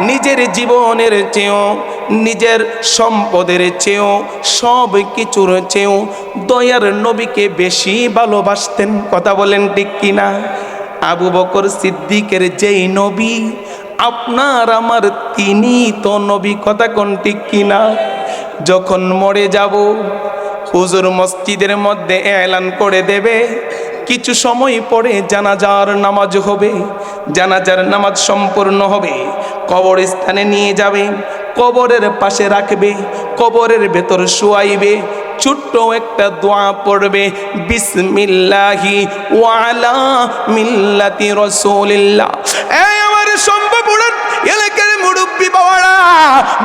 নিজের জীবনের চেয়েও, নিজের সম্পদের চেয়েও, সব কিছুর চেয়েও দয়ার নবীকে বেশি ভালোবাসতেন। কথা বলেন ঠিক কিনা? আবু বকর সিদ্দিকের যেই নবী, আপনার আমার তিনি তো নবী। কথা কোন ঠিক কিনা? যখন মরে যাব, হুজুর মসজিদের মধ্যে এলান করে দেবে, কিছু সময় পরে জানাজার নামাজ হবে। জানাজার নামাজ সম্পূর্ণ হবে, কবরস্থানে নিয়ে যাবে, কবরের পাশে রাখবে, কবরের ভেতর শোয়াইবে, ছোট্ট একটা দোয়া পড়বে, বিসমিল্লাহি ওয়া আলা মিল্লাতি রাসূলিল্লাহ। এই আমার সম্ভব এলাকার মুরব্বী বাবারা,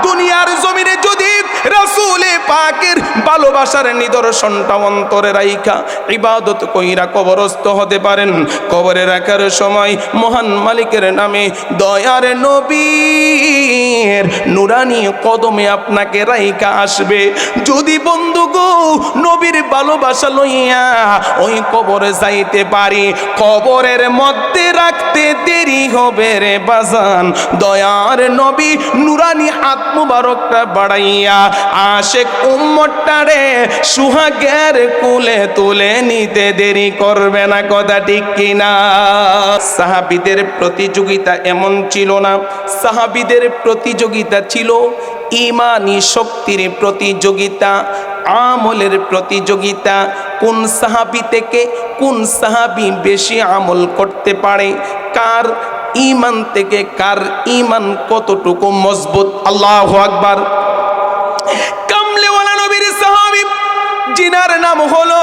দুনিয়ার জমিনে যদি রাসূলে পাকের ভালোবাসার নিদর্শনটা অন্তরে রাইখা ইবাদত কইরা কবরস্থ হতে পারেন, কবরে রাখার সময় মহান মালিকের নামে দয়ার নবীর নুরানি কদমে আপনাকে রাইখা আসবে। যদি বন্ধু গো নবীর ভালোবাসা লইয়া ওই কবরে যাইতে পারি, কবরের মধ্যে রাখতে দেরি হবে রে বাজান। দয়ার নবী নুরানি হাত মুবারকটা বাড়াইয়া আশেক উম্মতটারে সুহাগের কুলে তুলে নিতে দেরি করবে না। কথা ঠিক কিনা? সাহাবীদের প্রতিযোগিতা এমন ছিল না, সাহাবীদের প্রতিযোগিতা ছিল ঈমানি শক্তির প্রতিযোগিতা, আমলের প্রতিযোগিতা। কোন সাহাবী থেকে কোন সাহাবী বেশি আমল করতে পারে, কার ঈমান থেকে কার ঈমান কতটুকু মজবুত। আল্লাহু আকবার। কামলেওয়ালা নবীর সাহাবী জিনার নাম হলো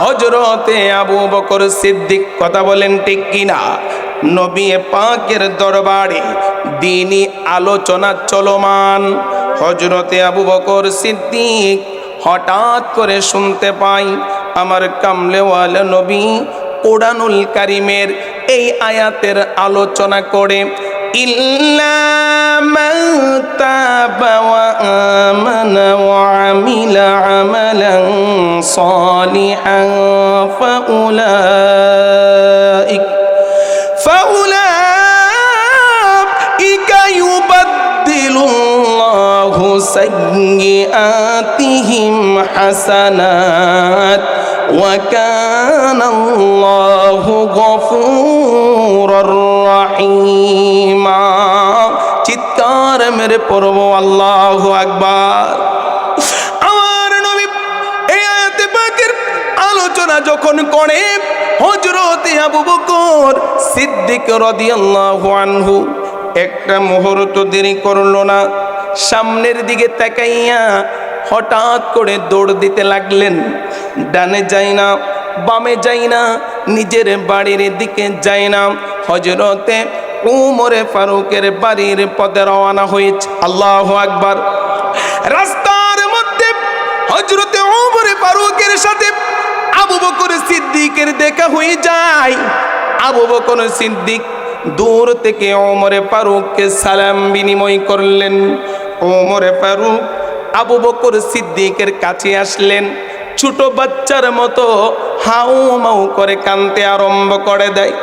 হযরতে আবু বকর সিদ্দিক। কথা বলেন ঠিক কিনা? নবী পাকের দরবারে দ্বীনি আলোচনা চলমান। হযরতে আবু বকর সিদ্দিক হঠাৎ করে শুনতে পাই আমার কামলেওয়ালা নবী কোরআনুল কারীমের এই আয়াতের আলোচনা করে, ইল্লা মান তাবা ওয়া আমানা ওয়া আমিলা আমালান সালিহান ফাউলাইকা ইউবাদদিলুল্লাহু সাইয়্যাতিহিম হাসানাত ওয়া কানাল্লাহু গফুরুর রহিমা। চিৎকার মেরে পড়বো আল্লাহু আকবার। আমার নবী এই আয়াতে পাকের আলোচনা যখন করে, হযরতে আবু বকর সিদ্দিক রাদিয়াল্লাহু আনহু একটা মুহূর্ত দেরি করলো না, সামনের দিকে তাকাইয়া হঠাৎ করে দৌড় দিতে লাগলেন। ডানে যায় না, বামে যায় না, নিজের বাড়ির দিকে যায় না, হযরতে উমরে ফারুকের বাড়ির পথে রওনা হয়েছে। আল্লাহু আকবার। রাস্তার মধ্যে হযরতে উমরে ফারুকের সাথে আবু বকর সিদ্দিকের দেখা হয়ে যায়। আবু বকর সিদ্দিক দূর থেকে ওমরে ফারুককে সালাম বিনিময় করলেন। ওমরে ফারুক আবু বকর সিদ্দিকের কাছে আসলেন, ছোট বাচ্চার মতো হাউ মাউ করে কাঁদতে আরম্ভ করে দেয়।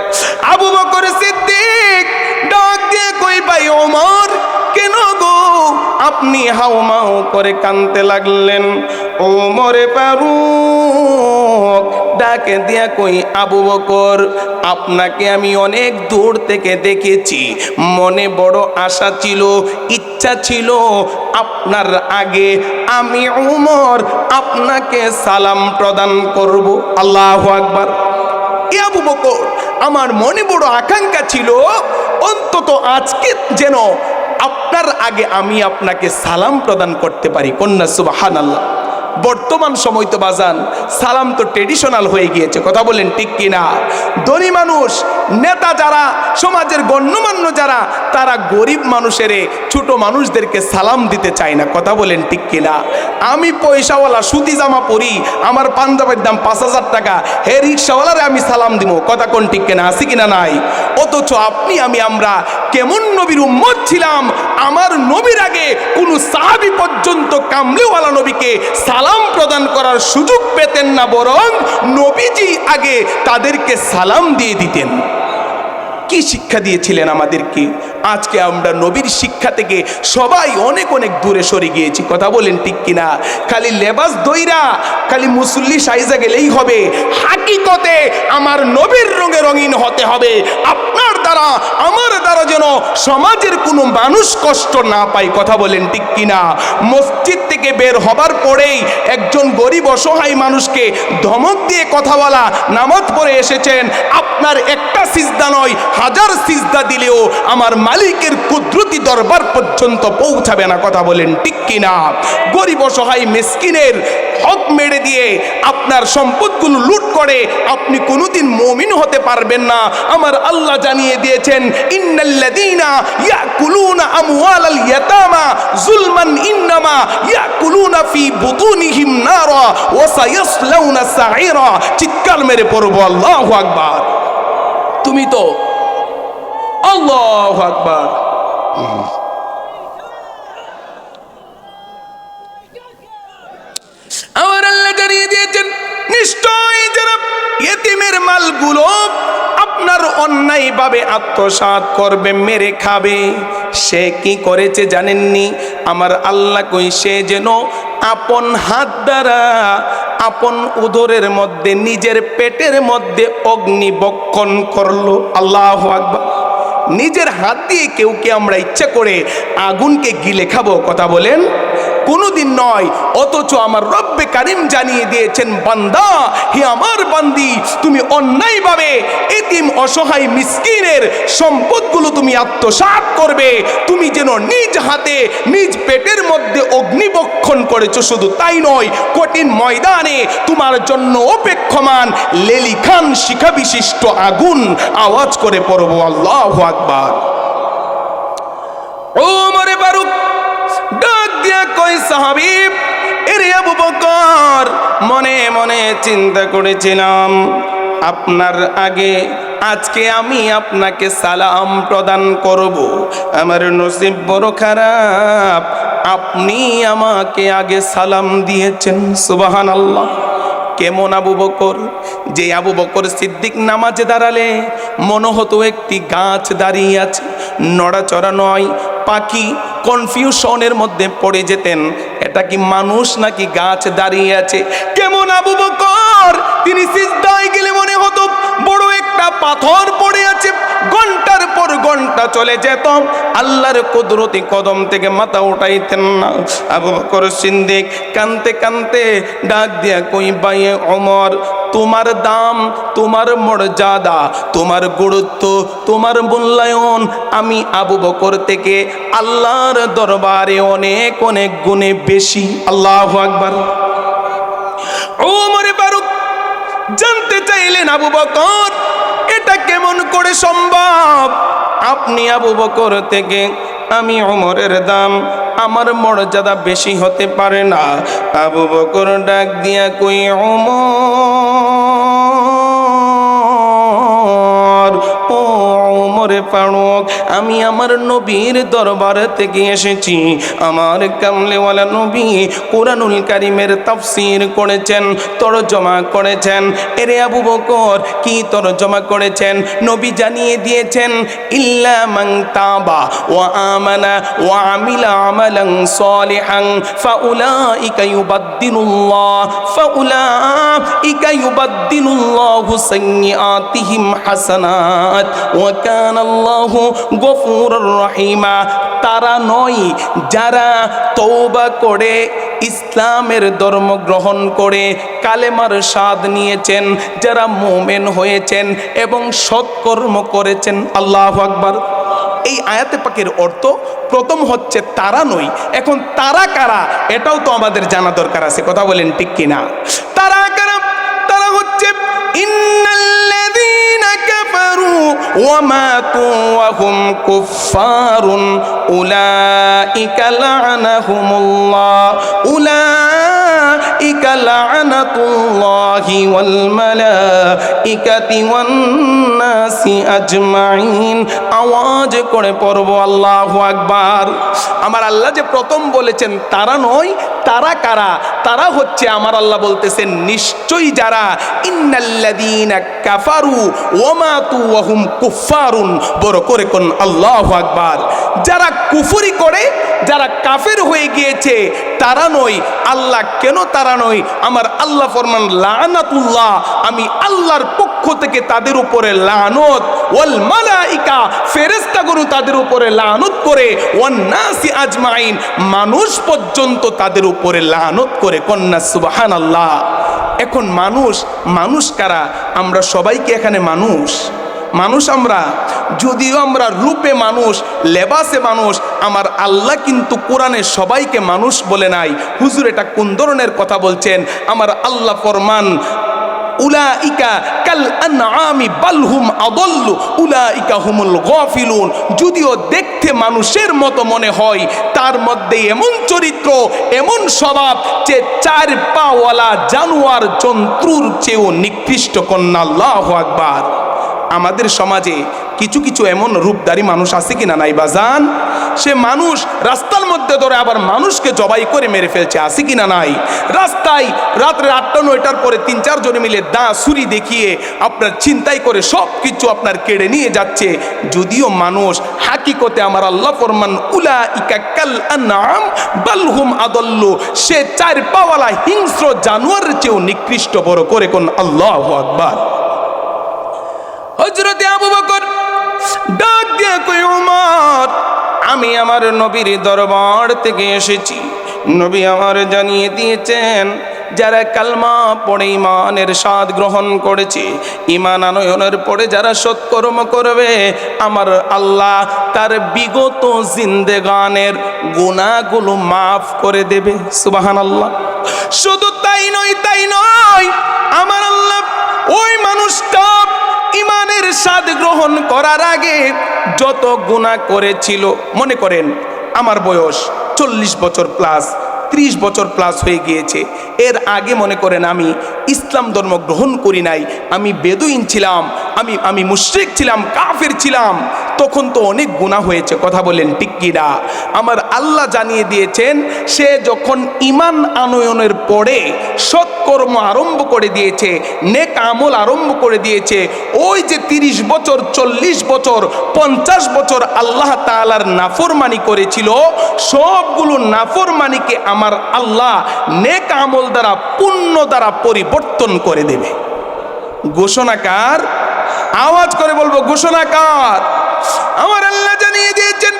আবু বকর সিদ্দিক ডাক দিয়ে কই, ভাই ওমর, কেন গো আপনি হাউ মাউ করে কাঁদতে লাগলেন? ওমরে ফারুক ডাকে দিয়া কই, আবু বকর, আপনাকে আমি অনেক দূর থেকে দেখেছি, মনে বড় আশা ছিল, ইচ্ছা ছিল আপনার আগে আমি উমর আপনাকে সালাম প্রদান করব। আল্লাহু আকবার। এ আবু বকর, আমার মনে বড় আকাঙ্ক্ষা ছিল অন্তত আজকে যেন আপনার আগে আমি আপনাকে সালাম প্রদান করতে পারি। কন্যা সুবহানাল্লাহ। বর্তমান সময় তো বাজান সালাম তো ট্রেডিশনাল হয়ে গিয়েছে। কথা বলেন ঠিক কিনা? ধনী মানুষ, নেতা যারা, সমাজের গণ্যমান্য যারা, তারা গরিব মানুষের, ছোট মানুষদেরকে সালাম দিতে চায় না। কথা বলেন ঠিক কিনা? আমি পয়সাওয়ালা সুতি জামা পরি, আমার পাঞ্জাবের দাম ৫,০০০ টাকা, হে রিক্সাওয়ালারে আমি সালাম দিব। কথা কোন ঠিক কিনা? আছে কিনা নাই? অথচ আপনি আমরা কেমন নবীর উম্মত ছিলাম, আমার নবীর আগে কোন সাহাবী পর্যন্ত কামলেওয়ালা নবীকে সালাম প্রদান করার সুযোগ পেতেন না, বরং নবীজি আগে তাদেরকে সালাম দিয়ে দিতেন। কি শিক্ষা দিয়েছিলেন আমাদেরকে। আজকে আমরা নবীর শিক্ষা থেকে সবাই অনেক অনেক দূরে সরে গিয়েছি, কথা বলেন ঠিক কিনা। খালি লেবাস দইরা খালি মুসল্লি সাইজা গেলেই হবে, হাকিকতে আমার নবীর রঙে রঙিন হতে হবে। আপনার দ্বারা আমার দ্বারা যেন সমাজের কোনো মানুষ কষ্ট না পায়, কথা বলেন ঠিক কিনা। মসজিদ থেকে বের হবার পরেই একজন গরিব অসহায় মানুষকে ধমক দিয়ে কথা বলা, নামাজ পড়ে এসেছেন, আপনার একটা সিজদা নয় হাজার সিজদা দিলেও আমার মালিকের কুদরতি দরবার পর্যন্ত পৌঁছাবে না, কথা বলেন ঠিক কিনা। গরিব অসহায় মিসকিনের হক মেরে দিয়ে আপনার সম্পদগুলো লুট করে আপনি কোনোদিন মুমিন হতে পারবেন না। আমার আল্লাহ জানিয়ে দিয়েছেন, ইন্নাল্লাযীনা ইয়াকুলুনা আমওয়ালাল ইয়াতামা যুলমান ইন্নামা ইয়াকুলুনা ফি বুতুনিহিম নারা ওয়া সায়াসলাউনা সাঈরা। চিৎকার মেরে পড়বো আল্লাহু আকবার। তুমি তো আল্লাহু আকবার। আমার আল্লাহ জানিয়ে দিয়েছেন, নিশ্চয়ই যারা ইয়েতিমের মালগুলো আপনার অন্যায়ভাবে আত্মসাৎ করবে, মেরে খাবে, সে কি করেছে জানেননি? আমার আল্লাহ কই, সে যেন আপন হাত দ্বারা আপন উদরের মধ্যে নিজের পেটের মধ্যে অগ্নিবক্ষণ করলো। আল্লাহু আকবার। নিজের হাত দিয়ে কেউ কে আমরা ইচ্ছা করে আগুনকে গিলে খাবো, কথা বলেন? কোনোদিন নয়। অথচ আমার রব্বে কারিম জানিয়ে দিয়েছেন, বান্দা, হে আমার বান্দি, তুমি অন্যায়ভাবে এতিম অসহায় মিসকিনের সম্পদগুলো তুমি আত্মসাৎ করবে, তুমি যেন নিজ হাতে নিজ পেটের মধ্যে অগ্নিবক্ষণ করেছো। শুধু তাই নয়, কঠিন ময়দানে তোমার জন্য অপেক্ষমান লেলিখান শিখা বিশিষ্ট আগুন। আওয়াজ করে পড়বো আল্লাহু আকবার। ওমরে ফারুক ডাক দিয়া কই, সাহাবী, এরে আবু বকর, মনে মনে চিন্তা করেছিলাম আপনার আগে আজকে আমি আপনাকে সালাম প্রদান করব। আমার নসিব বড় খারাপ, আপনি আমাকে আগে সালাম দিয়েছেন। সুবহানাল্লাহ। কেমন আবু বকর? যে আবু বকর সিদ্দিক নামাজে দাঁড়ালে মনে হতো একটি গাছ দাঁড়িয়ে আছে, নড়াচড়া নয়, পাখি কনফিউশনের মধ্যে পড়ে যেতেন, এটা কি মানুষ নাকি গাছ দাঁড়িয়ে আছে। কেমন আবু বকর? তিনি সিজদায় গেলে মনে হতো বড় একটা পাথর পড়ে আছে, ঘন্টার পর ঘন্টা চলে যেত, আল্লাহর কুদরতি কদম থেকে মাথা উঠাইতেন না। আবু বকর সিদ্দিক কানতে কানতে ডাক দিয়া কই, ভাই ওমর, তোমার দাম, তোমার মর্যাদা, তোমার গুরুত্ব, তোমার মূল্যায়ন আমি আবু বকর থেকে আল্লাহর দরবারে অনেক অনেক গুণে বেশি। আল্লাহু আকবার। ওমর ফারুক জানতে চাইলেন, আবু বকর, এটা কেমন করে সম্ভব? আপনি আবু বকর থেকে আমি ওমরের দাম, আমার মর্যাদা বেশি হতে পারে না। আবু বকর ডাক দিয়া কই, ওমর, ও ওমরে ফারুক, আমি আমার নবীর দরবার থেকে এসেছি। আমার কামলেওয়ালা নবী কুরআনুল কারীমের তাফসীর করেছেন, তরজমা করেছেন। এরে আবু বকর, কি তরজমা করেছেন? নবী জানিয়ে দিয়েছেন, ইল্লা মান তাবা ওয়া আমানা ওয়া আমিলা আমালান সালিহান ফাউলাইকা ইউবাদদিলুল্লাহু সাইয়্যাতিহিম হাসানাত ওয়া কানা আল্লাহু গফুরুর রহিমা। তারা নয় যারা তওবা করে ইসলামের ধর্ম গ্রহণ করে কালেমার স্বাদ নিয়েছেন, যারা মুমিন হয়েছেন এবং সৎকর্ম করেছেন। আল্লাহু আকবার। এই আয়াতে পাকের অর্থ প্রথম হচ্ছে তারা নয়। এখন তারা কারা এটাও তো আমাদের জানা দরকার আছে, কথা বলেন ঠিক কিনা? তারা কারা? তারা হচ্ছে ইন্নাল্লাযীনা কাফারু ওয়া মাতু ওয়া হুম কুফফারুন উলাইকা লা'নাহুমুল্লাহ উলাইকা লা'নাতুল্লাহি ওয়াল মালাইকাতি ওয়ান নাসি আজমাইন। আওয়াজ করে পড়ব আল্লাহু আকবার। আমার আল্লাহ যে প্রথম বলেছেন তারা নয়, তারা কারা? তারা হচ্ছে আমার আল্লাহ বলতেছেন নিশ্চয়ই যারা ইন্নাল্লাযীনা কাফারু ওয়া মাতু ওয়া হুম কুফফারুন। বড় করে কোন আল্লাহু আকবার। যারা কুফরি করে, যারা কাফের হয়ে গিয়েছে তারা নয়। আল্লাহ কেন তারা নয়? আমার আল্লাহ ফরমান লানাতুল্লাহ, আমি আল্লাহর পক্ষ থেকে তাদের উপরে লানত, ওয়াল মালাইকা ফেরেশতাগণ তাদের উপরে লানত করে, ওয়ান নাসি আজমাইন মানুষ পর্যন্ত তাদের উপরে লানত করে। কন্যা সুবহানাল্লাহ। এখন মানুষ কারা? আমরা সবাইকে এখানে মানুষ আমরা, যদিও আমরা রূপে মানুষ, লেবাসে মানুষ, আমার আল্লাহ কিন্তু কোরআনে সবাইকে মানুষ বলে নাই। হুজুর এটা কোন ধরনের কথা বলছেন? আমার আল্লাহ ফরমান উলাইকা কাল আনআমি বাল হুম আদাল্লু উলাইকা হুমুল গাফিলুন। যদিও দেখতে মানুষের মতো মনে হয়, তার মধ্যে এমন চরিত্র, এমন স্বভাব যে চার পাওয়ালা জানোয়ার জন্তুর চেয়েও নিকৃষ্ট। কন্যা আল্লাহু আকবার। আমাদের সমাজে কিছু কিছু এমন রূপধারী মানুষ আছে কিনা নাই বাজান? সে মানুষ রাস্তার মধ্যে ধরে আবার মানুষকে জবাই করে মেরে ফেলছে, আছে কিনা নাই? রাস্তায় রাত্রে 8টা-9টার পরে 3-4 জনে মিলে ছুরি দেখিয়ে আপনার ছিনতাই করে সব কিছু আপনার কেড়ে নিয়ে যাচ্ছে। যদিও মানুষ, হাকিকতে আমার আল্লাহ ফরমান উলাইকা কাল আনআম বাল হুম আদাল্লু, সে চার পাওয়ালা হিংস্র জানোয়ারের চেয়েও নিকৃষ্ট। বড় করে কোন আল্লাহু আকবার। হযরতে আবু বকর ডাক দিয়ে কই, ওমর আমি আমার নবীর দরবার থেকে এসেছি। নবী আমার জানিয়ে দিয়েছেন যারা কালমা পড়ে ইমানের স্বাদ গ্রহণ করেছে, ইমান আনয়নের পরে যারা সৎকর্ম করবে, আমার আল্লাহ তার বিগত জিন্দেগানের গুনাহগুলো মাফ করে দেবে। সুবহানাল্লাহ। শুধু তাই নয়, আমার আল্লাহ ওই মানুষটা ইমানের স্বাদ গ্রহণ করার আগে যত গুনাহ করেছিল, মনে করেন আমার বয়স 40 বছর প্লাস, 30 বছর প্লাস হয়ে গিয়েছে, এর আগে মনে করেন আমি ইসলাম ধর্ম গ্রহণ করি নাই, আমি বেদুইন ছিলাম, আমি মুশরিক ছিলাম, কাফের ছিলাম, তখন তো অনেক গুনাহ হয়েছে। কথা বলেন ঠিক কি না? আমার আল্লাহ জানিয়ে দিয়েছেন সে যখন ইমান আনয়নের পরে সৎকর্ম আরম্ভ করে দিয়েছে, নেক আমল আরম্ভ করে দিয়েছে, ওই যে 30 বছর, 40 বছর, 50 বছর আল্লাহ তাআলার নাফরমানি করেছিল, সবগুলো নাফরমানিকে আমার আল্লাহ নেক আমল দ্বারা, পুণ্য দ্বারা পরিবর্তন করে দেবে। ঘোষণাকার, আওয়াজ করে বলবো ঘোষণাকার। আমার আল্লাহ জানিয়ে দিয়েছেন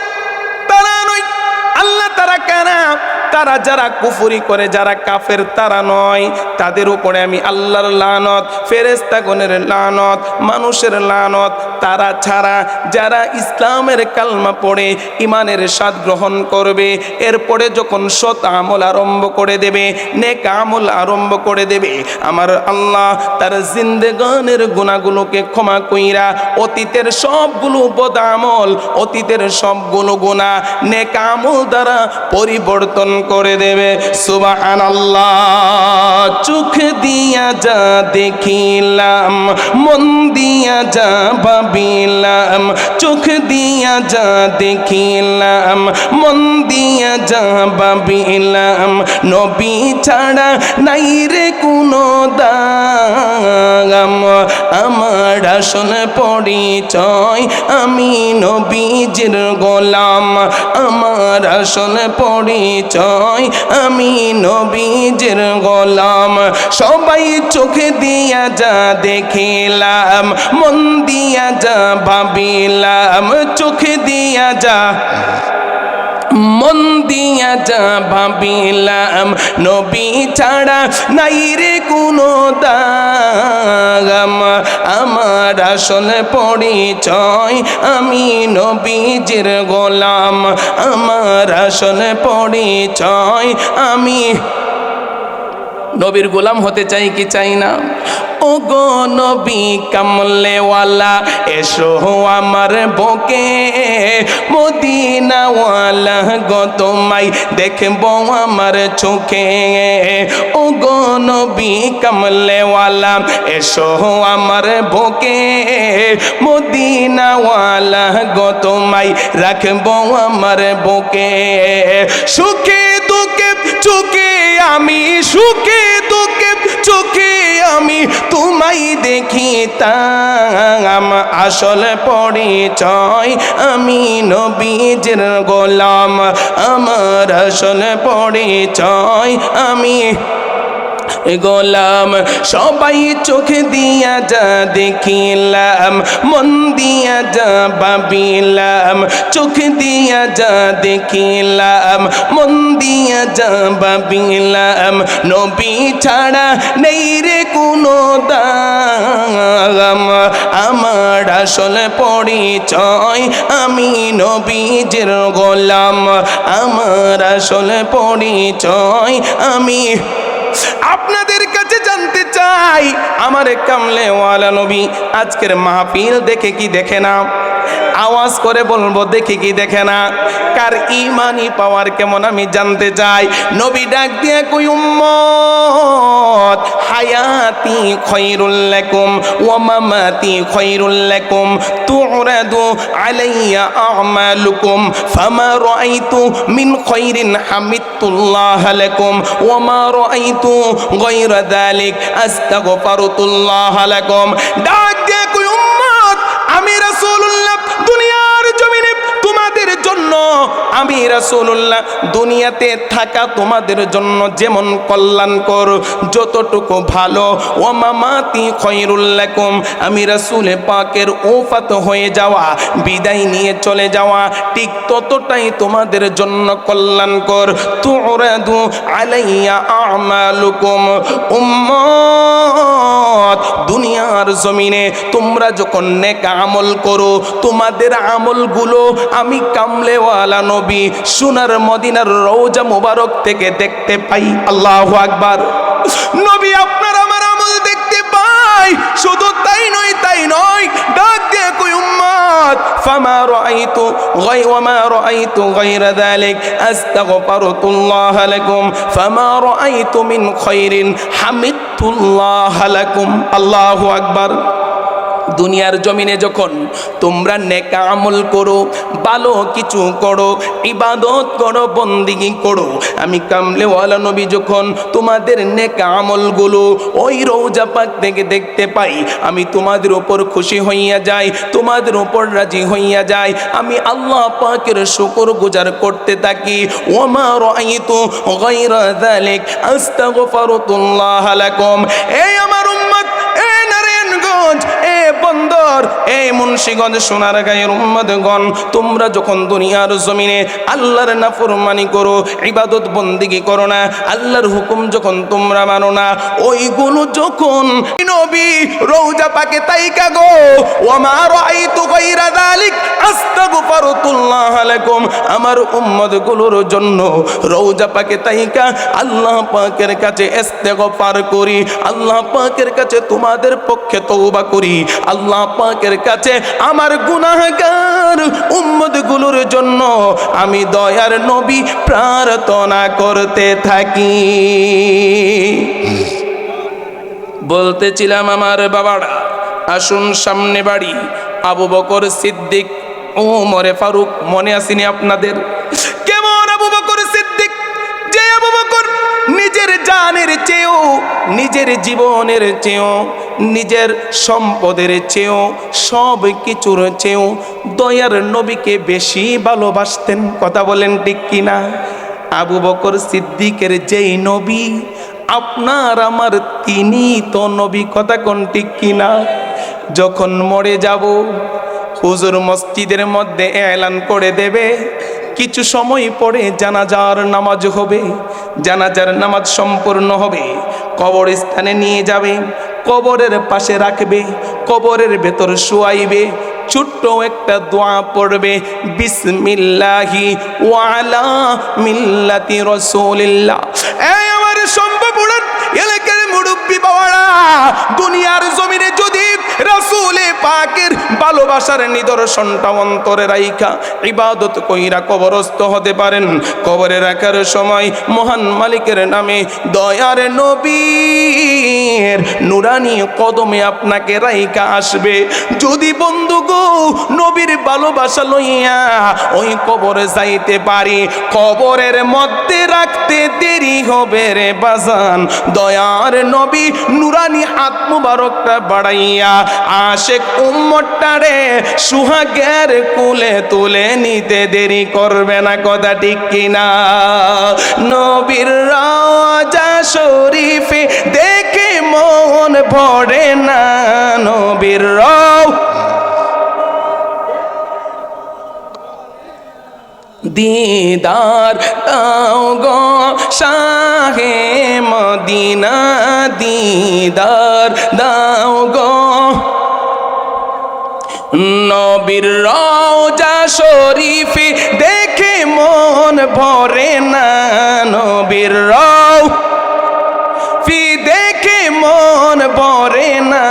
তারা নয়। আল্লাহ তারা কারা? তারা যারা কুফরি করে, যারা কাফের, তারা নয়। তাদের উপরে আমি আল্লাহর লানত, ফেরেশতাগণের লানত, মানুষের লানত। তারা ছাড়া যারা ইসলামের কালমা পড়ে ইমানের স্বাদ গ্রহণ করবে, এরপরে যখন সৎ আমল আরম্ভ করে দেবে, নেক আমল আরম্ভ করে দেবে, আমার আল্লাহ তার জিন্দেগানের গুনাহগুলোকে ক্ষমা কইরা অতীতের সবগুলো বদ আমল, অতীতের সবগুলো গুনাহ নেক আমল দ্বারা পরিবর্তন করে দেবে। সুবহানাল্লাহ। চোখ দিয়া যা দেখিলাম, মন দিয়া যা ভাবিলাম, চোখ দিয়া যা দেখিলাম, মন দিয়া যা ভাবিলাম, নবী ছাড়া নাই রে কোনো দাম, আমার আসল পরিচয় আমি নবীজির গোলাম, আমার আসল পরিচয় আমি নবীজির গোলাম। সবাই চোখে দিয়া যা দেখিলাম, মন দিয়া যা ভাবিলাম, চোখে দিয়া যা, মন দিয়া যা ভাবিলাম, নবী ছাড়া নাই রে কোনো দাম, আমার আসল পরিচয় আমি নবীজির গোলাম, আমার আসল পরিচয় আমি নবীর গোলাম হতে চাই কি চাই না? ও গো নবী কামলেওয়ালা এসো আমার বুকে, মদিনাওয়ালা গো তোমায় দেখব আমার চোখে, ও গো নবী কামলেওয়ালা এসো আমার বুকে, মদিনাওয়ালা গো তোমায় রাখব আমার বুকে, সুখে দুঃখে চোখে আমি, সুখে দুঃখে চোখে আমি তোমায় দেখিতাম আসল পরিচয় আমি নবীজির গোলাম আমার আসল পরিচয় আমি গোলাম সবাই চোখ দিয়া যা দেখিলাম মন দিয়া যা ভাবিলাম চোখ দিয়া যা দেখিলাম মন দিয়া যা ভাবিলাম নবী ছাড়া নেই রে কোনো দাম আমার আসল পরিচয় আমি নবীজির গোলাম আমার আসল পরিচয় আমি আপনাদের কাছে জানতে চাই আমার কামলেওয়ালা নবী আজকের মাহফিল দেখে কি দেখে না আওয়াজ করে বলবো দেখে কি দেখে না কার ইমানি পাওয়ার কেমন আমি জানতে চাই নবী ডাক দিয়া কই উম্মত হায়াতি খায়রুল লাকুম ওয়া মামাতি খায়রুল লাকুম তুরাদু আলাইয়া আমালুকুম ফামা রাআইতু মিন খায়রিন হামিদতুল্লাহ লাকুম ওয়া মা রাআইতু গায়রা যালিক আস্তাগফিরুল্লাহ লাকুম ডাক দিয়া কই উম্মত আমি রাসূলুল্লাহ দুনিয়ার জমিনে তোমাদের জন্য আমি রাসূলুল্লাহ দুনিয়াতে থাকা তোমাদের জন্য যেমন কল্যাণকর যতটুকু ভালো ওয়া মামাতি খায়রুল লাকুম আমি রাসূল পাকের ওফাত হয়ে যাওয়া বিদায় নিয়ে চলে যাওয়া ঠিক ততটাই তোমাদের জন্য কল্যাণকর তুরাদু আলাইয়া আমালুকুম উম্মত দুনিয়ার জমিনে তোমরা যখন নেক আমল করো তোমাদের আমলগুলো আমি কামলেওয়ালা নবী সোনার মদিনার রওজা মুবারক থেকে দেখতে পাই আল্লাহু আকবার নবী আপনার আমার আমল দেখতে পাই শুধু তাই নয় ডাক দিয়ে কই উম্মত ফামা রাআইতু ওয়া রাআইতু গায়রা যালিক আস্তাগফিরুল্লাহ লাকুম ফামা রাআইতু মিন খায়রিন হামিদতুল্লাহ লাকুম আল্লাহু আকবার দুনিয়ার জমিনে যখন তোমরা নেক আমল করো ভালো কিছু করো ইবাদত করো বন্দেগী করো আমি কামলেওয়ালা নবী যখন তোমাদের নেক আমলগুলো ওই রওজা পাক থেকে দেখতে পাই আমি তোমাদের উপর খুশি হইয়া যাই তোমাদের উপর রাজি হইয়া যাই আমি আল্লাহ পাকের শুকরগুজার করতে থাকি ওয়া মা রাআইতু গায়রা যালিক আস্তাগফিরুল্লাহ লাকুম এই আমার উম্মত এই নারায়ণগঞ্জ বন্দর এই মুন্সিগঞ্জ সোনারগাঁয়ের উম্মতগণ তোমরা যখন দুনিয়ার জমিনে আল্লাহর নাফরমানি করো ইবাদত বন্দেগী করো না আল্লাহর হুকুম যখন তোমরা মানো না ওইগুলো যখন নবী রওজা পাকে তাইকা গো ওয়া মা রাআইতু গায়রা যালিক আস্তাগফিরুল্লাহ লাকুম আমার উম্মতগুলোর জন্য রওজা পাকে তাইকা আল্লাহ পাকের কাছে ইস্তেগফার করি আল্লাহ পাকের কাছে তোমাদের পক্ষে তওবা করি আল্লাহ পাকের কাছে আমার গুনাহগার উম্মতগুলোর জন্য আমি দয়ার নবী প্রার্থনা করতে থাকি বলতেছিলাম আমার বাবারা আসুন সামনে বাড়ি আবু বকর সিদ্দিক ওমরে ফারুক মনে আসেনি আপনাদের কেমন আবু বকর সিদ্দিক যে আবু বকর নিজের জানের চেয়েও নিজের জীবনের চেয়েও নিজের সম্পদের চেয়েও সব কিছুর চেয়েও দয়ার নবীকে বেশি ভালোবাসতেন কথা বলেন ঠিক কিনা আবু বকর সিদ্দিকের যেই নবী আপনার আমার তিনি তো নবী কথা কোন ঠিক কিনা যখন মরে যাব হুজুর মসজিদের মধ্যে এলান করে দেবে কিছু সময় পরে জানাজার নামাজ হবে জানাজার নামাজ সম্পূর্ণ হবে কবরস্থানে নিয়ে যাবে কবরের পাশে রাখবে কবরের ভেতর শুয়াইবে ছোট্ট একটা দোয়া পড়বে বিসমিল্লাহি ওয়া আলা মিল্লাতি রাসূলিল্লাহ এই আমার সম্ভব এলাকার মুরব্বি বাবারা দুনিয়ার জমিনে যদি রাসূলে পাকের ভালোবাসার নিদর্শনটা অন্তরে রাইখা ইবাদত কইরা কবরস্থ হতে পারেন। কবরে রাখার সময় মহান মালিকের নামে দয়ার নবীর নুরানি কদমে আপনাকে রাইখা আসবে। যদি বন্ধু গো নবীর ভালোবাসা লইয়া ওই কবরে যাইতে পারি, কবরের মধ্যে রাখতে দেরি হবে রে বাজান। দয়ার নবী নুরানি হাত মুবারকটা বাড়াইয়া আশেক উম্মতটারে সুহাগের কুলে তুলে নিতে দেরি করবে না, কথা ঠিক কিনা? নবীর রওজা শরীফে দেখে মন ভরে না, নবীর দিদার দাও গো শাহে মদিনা, দিদার দাও গো। নবীর রওজা শরীফে দেখে মন ভরে না, নবীর রওজা দেখে মন ভরে না,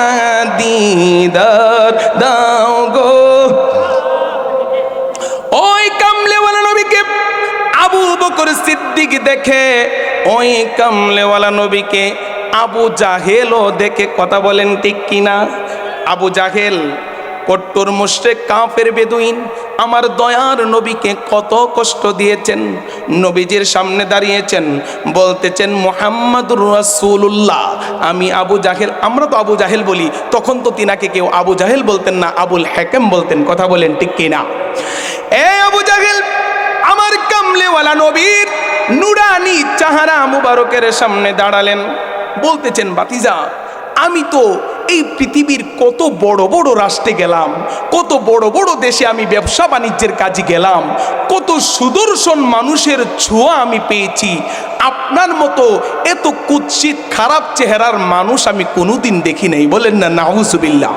দিদার দাও গো। ওই কামলেওয়ালা নবীকে আবু বকর সিদ্দিক দেখে, ওই কামলেওয়ালা নবীকে আবু জাহেলও দেখে, কথা বলেন ঠিক কিনা? আবু জাহেল কট্টর মুশরিক কাফের বেদুইন আমার দয়ার নবীকে কত কষ্ট দিয়েছেন। নবীজির সামনে দাঁড়িয়েছেন, বলতেছেন মুহাম্মাদুর রাসূলুল্লাহ। আমি আবু জাহেল, আমরা তো আবু জাহেল বলি, তখন তো তিনাকে কেউ আবু জাহেল বলতেন না, আবুল হাকাম বলতেন, কথা বলেন ঠিক কিনা? এ আবু জাহেল আমার কামলেওয়ালা নবীর নুরানি চেহারা মুবারকের সামনে দাঁড়ালেন, বলতেছেন বাতিজা আমি তো এই পৃথিবীর কত বড় বড় রাষ্ট্রে গেলাম, কত বড় বড় দেশে আমি ব্যবসা বাণিজ্যের কাজে গেলাম, কত সুদর্শন মানুষের ছোঁয়া আমি পেয়েছি, আপনার মতো এত কুৎসিত খারাপ চেহারার মানুষ আমি কোনোদিন দেখি নাই। বলেন না নাউজুবিল্লাহ।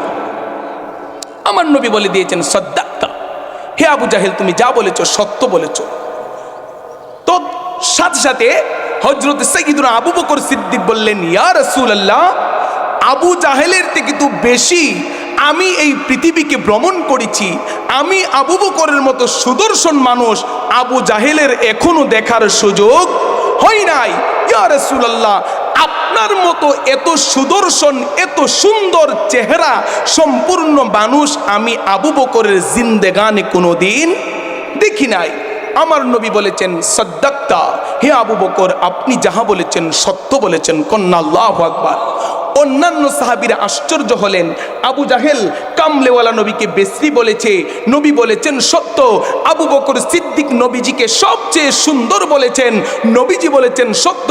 আমার নবী বলে দিয়েছেন সাদ্দাক্তা, হে আবু জাহেল তুমি যা বলেছো সত্য বলেছো। তো সাথে সাথে হযরত সাইয়্যিদুনা আবু বকর সিদ্দিক বললেন ইয়া রাসূলুল্লাহ, আবু জাহেলের থেকে তো বেশি আমি এই পৃথিবীকে ভ্রমণ করেছি, আমি আবু বকরের মতো সুদর্শন মানুষ আবু জাহেলের এখনো দেখার সুযোগ হয় নাই। ইয়া রাসূলুল্লাহ, আপনার মতো এত সুদর্শন এত সুন্দর চেহারা সম্পূর্ণ মানুষ আমি আবু বকরের জিন্দেগানে কোনোদিন দেখি নাই। আমার নবী বলেছেন সাদ্দাক্তা, হে আবু বকর আপনি যাহা বলেছেন সত্য বলেছেন। কন্যা আল্লাহু আকবার। অন্যান্য সাহাবীরা আশ্চর্য হলেন, আবু জাহেল কামলেওয়ালা নবীকে বেশ্রী বলেছে, নবী বলেছেন সত্য। আবু বকর সিদ্দিক নবীজিকে সবচেয়ে সুন্দর বলেছেন, নবীজি বলেছেন সত্য।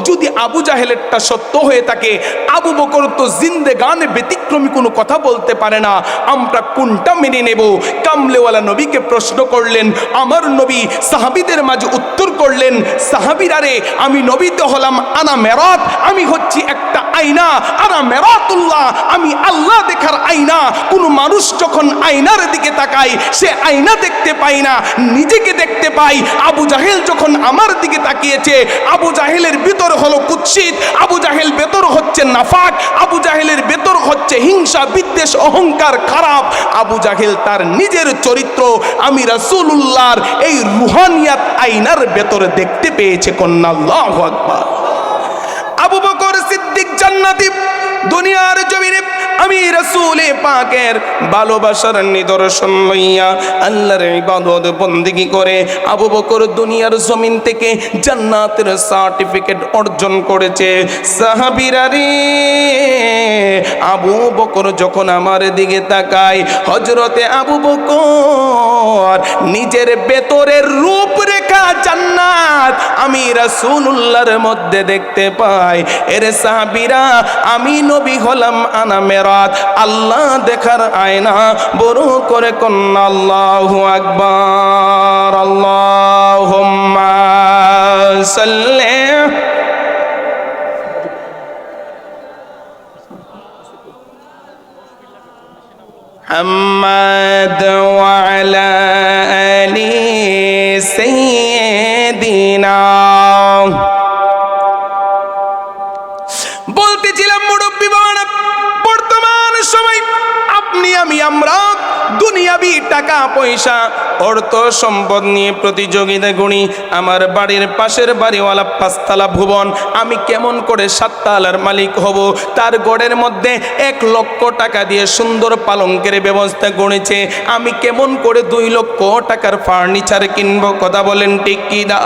যদি আবু জাহেলেরটা সত্য হয়ে থাকে, আবু বকর তো জিন্দেগানে ব্যতিক্রমী কোনো কথা বলতে পারে না, আমরা কোনটা মেনে নেব? কামলেওয়ালা নবীকে প্রশ্ন করলেন আমার নবী, সাহাবীদের মাঝে উত্তর করলেন সাহাবীরা রে, আমি নবী তো হলাম আনা মেরাত, আমি হচ্ছি একটা আয়না, আনা মেরাতুল্লাহ, আমি আল্লাহ দেখার আয়না। কোন মানুষ যখন আয়নার দিকে তাকায় সে আয়না দেখতে পায় না, নিজেকে দেখতে পায়। আবু জাহেল যখন আমার দিকে তাকিয়েছে, আবু জাহেলের ভিতর হলো কুৎসিত, আবু জাহেল ভেতর হচ্ছে নাফাক, আবু জাহেলের ভেতর হচ্ছে হিংসা বিদ্বেষ অহংকার খারাপ। আবু জাহেল তার নিজের চরিত্র আমি রাসূলুল্লাহর এই রুহানিয়াত আয়নার ভেতরে দেখতে পেয়েছে। কন্যা আল্লাহু আকবার। আবু বকর সিদ্দিক জান্নাতি, দুনিয়ার জমিনে আমি রাসূল পাকের ভালোবাসার নিদর্শন লইয়া আল্লাহর ইবাদত বন্দেগী করে আবু বকর দুনিয়ার জমিন থেকে জান্নাতের সার্টিফিকেট অর্জন করেছে। সাহাবীরা রে, আবু বকর যখন আমার দিকে তাকায়, হযরতে আবু বকর নিজের ভেতরের রূপরেখা জান্নাত আমি রাসূলুল্লাহর মধ্যে দেখতে পাই। এর সাহাবীরা, আমি নবী হলাম আনা মেরাত, আল্লাহ দেখার আয়না। বড় করে কন্যা আল্লাহু আকবার। আল্লাহুম্মা সাল্লি মুহাম্মাদ ওয়া আলা আলি সাইয়্যিদিনা। বলতেছিলাম মুরব্বী বাবা, বর্তমান সময় আমরা দুনিয়াবি টাকা পয়সা অর্থ সম্পদ নিয়ে প্রতিযোগিতা করি। আমার বাড়ির পাশের বাড়িওয়ালা 5 তলা ভবন, আমি কেমন করে 7 তলার মালিক হব? তার গড়ের মধ্যে 1 লক্ষ টাকা দিয়ে সুন্দর পালঙ্কের ব্যবস্থা করেছে, আমি কেমন করে 2 লক্ষ টাকার ফার্নিচার কিনবো? কথা বলেন ঠিক কি না?